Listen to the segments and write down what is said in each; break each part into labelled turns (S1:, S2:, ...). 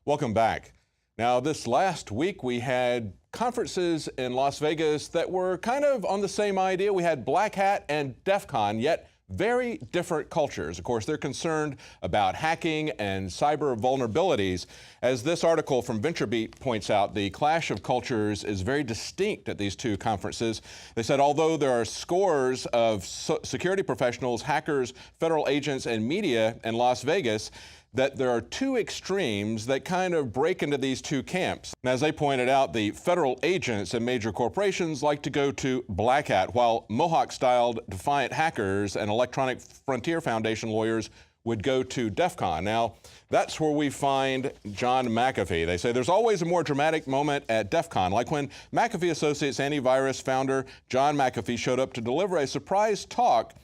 S1: Welcome back. Now, this last week we had conferences in Las Vegas that were kind of on the same idea. We had Black Hat and DEF CON, yet very different cultures. Of course, they're concerned about hacking and cyber vulnerabilities. As this article from VentureBeat points out, the clash of cultures is very distinct at these two conferences. They said although there are scores of security professionals, hackers, federal agents, and media in Las Vegas, that there are two extremes that kind of break into these two camps. And as they pointed out, the federal agents and major corporations like to go to Black Hat, while Mohawk-styled defiant hackers and Electronic Frontier Foundation lawyers would go to DEF CON. Now, that's where we find John McAfee. They say there's always a more dramatic moment at DEF CON, like when McAfee Associates antivirus founder John McAfee showed up to deliver a surprise talk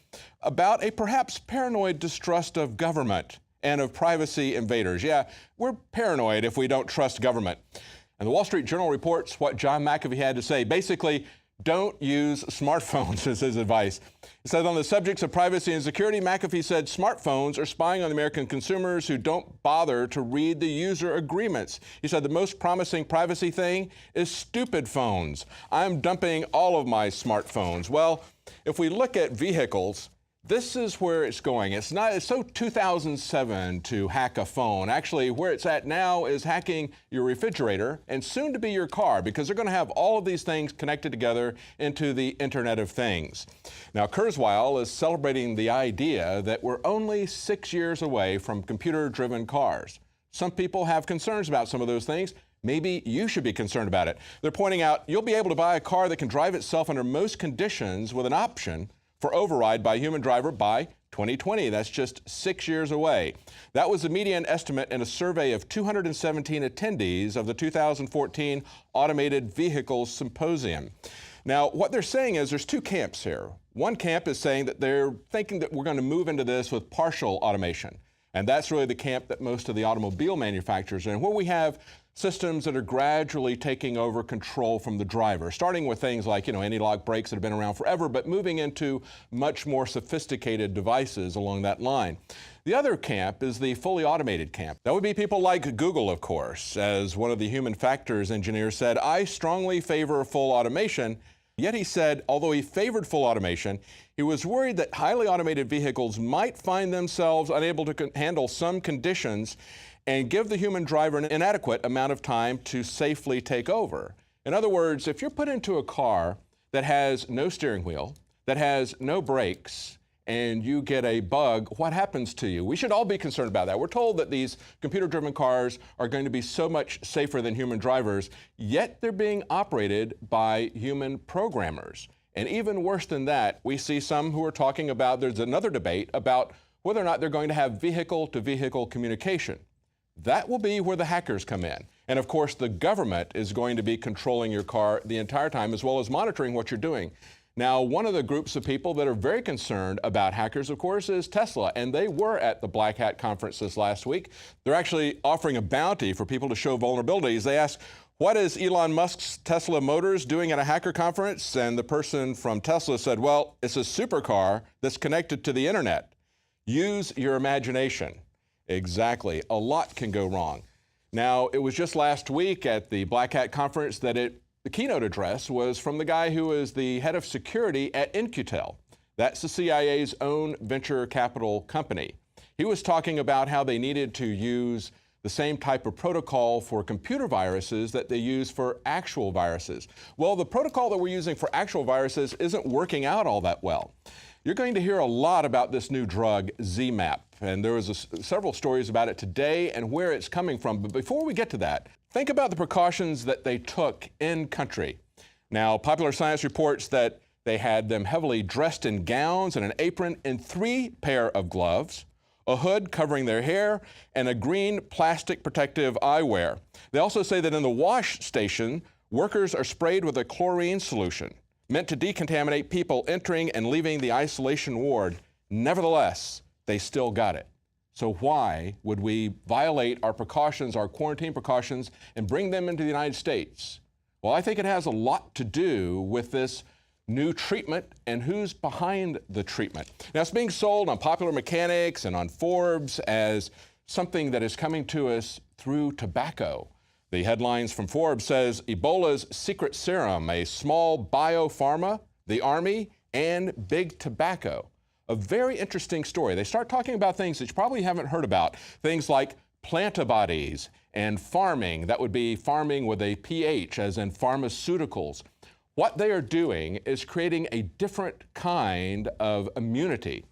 S1: about a perhaps paranoid distrust of government and of privacy invaders. Yeah, we're paranoid if we don't trust government. And the Wall Street Journal reports what John McAfee had to say. Basically, don't use smartphones is his advice. He said on the subjects of privacy and security, McAfee said smartphones are spying on American consumers who don't bother to read the user agreements. He said the most promising privacy thing is stupid phones. I'm dumping all of my smartphones. Well, if we look at vehicles, this is where it's going. It's so 2007 to hack a phone. Actually, where it's at now is hacking your refrigerator and soon to be your car, because they're going to have all of these things connected together into the Internet of Things. Now, Kurzweil is celebrating the idea that we're only 6 years away from computer-driven cars. Some people have concerns about some of those things. Maybe you should be concerned about it. They're pointing out you'll be able to buy a car that can drive itself under most conditions with an option for override by a human driver by 2020. That's just 6 years away. That was the median estimate in a survey of 217 attendees of the 2014 Automated Vehicles Symposium. Now, what they're saying is there's two camps here. One camp is saying that they're thinking that we're going to move into this with partial automation. And that's really the camp that most of the automobile manufacturers are in, where we have systems that are gradually taking over control from the driver, starting with things like, anti-lock brakes that have been around forever, but moving into much more sophisticated devices along that line. The other camp is the fully automated camp. That would be people like Google, of course. As one of the human factors engineers said, I strongly favor full automation. Yet he said, although he favored full automation, he was worried that highly automated vehicles might find themselves unable to handle some conditions and give the human driver an inadequate amount of time to safely take over. In other words, if you're put into a car that has no steering wheel, that has no brakes, and you get a bug, what happens to you? We should all be concerned about that. We're told that these computer-driven cars are going to be so much safer than human drivers, yet they're being operated by human programmers. And even worse than that, we see some who are talking about, there's another debate about whether or not they're going to have vehicle-to-vehicle communication. That will be where the hackers come in. And of course, the government is going to be controlling your car the entire time, as well as monitoring what you're doing. Now, one of the groups of people that are very concerned about hackers, of course, is Tesla. And they were at the Black Hat conference this last week. They're actually offering a bounty for people to show vulnerabilities. They asked, what is Elon Musk's Tesla Motors doing at a hacker conference? And the person from Tesla said, well, it's a supercar that's connected to the internet. Use your imagination. Exactly. A lot can go wrong. Now, it was just last week at the Black Hat conference that the keynote address was from the guy who is the head of security at In-Q-Tel. That's the CIA's own venture capital company. He was talking about how they needed to use the same type of protocol for computer viruses that they use for actual viruses. Well, the protocol that we're using for actual viruses isn't working out all that well. You're going to hear a lot about this new drug, ZMapp, and there was several stories about it today and where it's coming from. But before we get to that, think about the precautions that they took in country. Now, Popular Science reports that they had them heavily dressed in gowns and an apron and 3 pair of gloves, a hood covering their hair, and a green plastic protective eyewear. They also say that in the wash station, workers are sprayed with a chlorine solution meant to decontaminate people entering and leaving the isolation ward. Nevertheless, they still got it. So why would we violate our precautions, our quarantine precautions, and bring them into the United States? Well, I think it has a lot to do with this new treatment and who's behind the treatment. Now, it's being sold on Popular Mechanics and on Forbes as something that is coming to us through tobacco. The headlines from Forbes says Ebola's secret serum, a small biopharma, the Army, and big tobacco. A very interesting story. They start talking about things that you probably haven't heard about, things like Plantibodies and Pharming. That would be farming with a PH, as in pharmaceuticals. What they are doing is creating a different kind of immunity.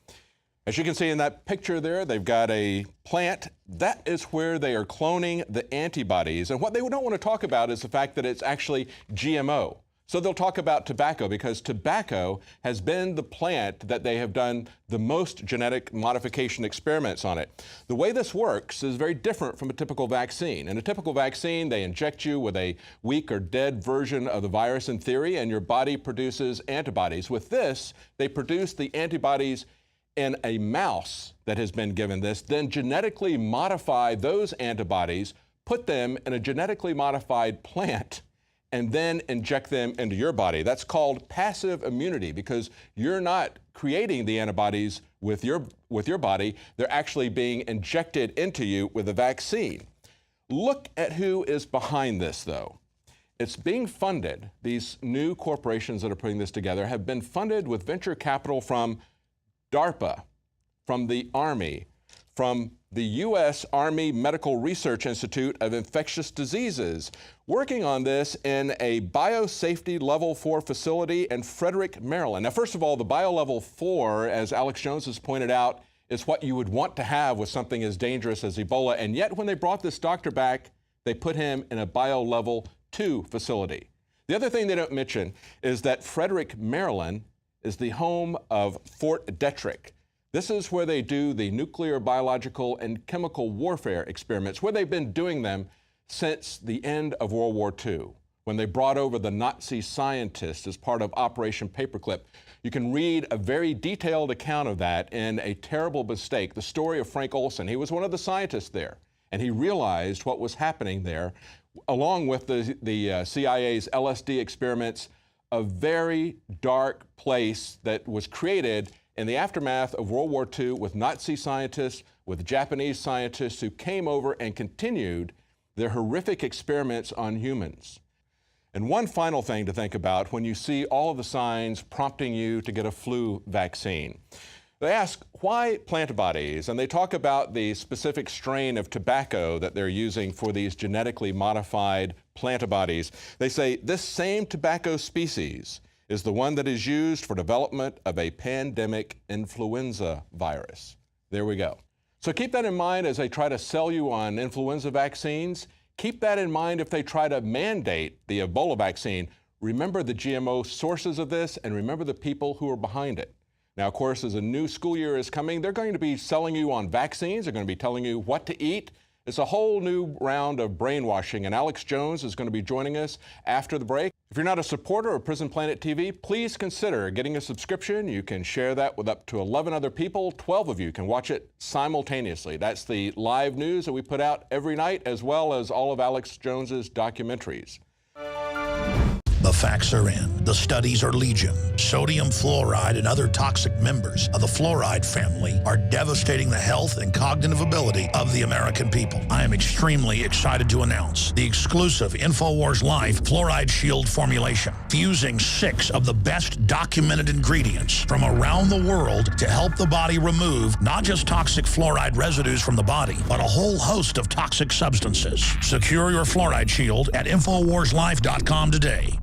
S1: As you can see in that picture there, they've got a plant. That is where they are cloning the antibodies. And what they don't want to talk about is the fact that it's actually GMO. So they'll talk about tobacco, because tobacco has been the plant that they have done the most genetic modification experiments on it. The way this works is very different from a typical vaccine. In a typical vaccine, they inject you with a weak or dead version of the virus in theory, and your body produces antibodies. With this, they produce the antibodies in a mouse that has been given this, then genetically modify those antibodies, put them in a genetically modified plant, and then inject them into your body. That's called passive immunity, because you're not creating the antibodies with your body. They're actually being injected into you with a vaccine. Look at who is behind this, though. It's being funded. These new corporations that are putting this together have been funded with venture capital from DARPA, from the Army, from the U.S. Army Medical Research Institute of Infectious Diseases, working on this in a biosafety level 4 facility in Frederick, Maryland. Now, first of all, the bio level 4, as Alex Jones has pointed out, is what you would want to have with something as dangerous as Ebola. And yet, when they brought this doctor back, they put him in a bio level 2 facility. The other thing they don't mention is that Frederick, Maryland, is the home of Fort Detrick. This is where they do the nuclear, biological, and chemical warfare experiments, where they've been doing them since the end of World War II, when they brought over the Nazi scientists as part of Operation Paperclip. You can read a very detailed account of that in A Terrible Mistake, the story of Frank Olson. He was one of the scientists there, and he realized what was happening there, along with the CIA's LSD experiments. A very dark place that was created in the aftermath of World War II with Nazi scientists, with Japanese scientists who came over and continued their horrific experiments on humans. And one final thing to think about when you see all of the signs prompting you to get a flu vaccine. They ask, why Plantibodies? And they talk about the specific strain of tobacco that they're using for these genetically modified Plantibodies. They say this same tobacco species is the one that is used for development of a pandemic influenza virus. There we go. So keep that in mind as they try to sell you on influenza vaccines. Keep that in mind if they try to mandate the Ebola vaccine. Remember the GMO sources of this, and remember the people who are behind it. Now, of course, as a new school year is coming, they're going to be selling you on vaccines. They're going to be telling you what to eat. It's a whole new round of brainwashing, and Alex Jones is going to be joining us after the break. If you're not a supporter of Prison Planet TV, please consider getting a subscription. You can share that with up to 11 other people. 12 of you can watch it simultaneously. That's the live news that we put out every night, as well as all of Alex Jones's documentaries.
S2: The facts are in. The studies are legion. Sodium fluoride and other toxic members of the fluoride family are devastating the health and cognitive ability of the American people. I am extremely excited to announce the exclusive InfoWars Life Fluoride Shield formulation, fusing 6 of the best documented ingredients from around the world to help the body remove not just toxic fluoride residues from the body, but a whole host of toxic substances. Secure your Fluoride Shield at InfoWarsLife.com today.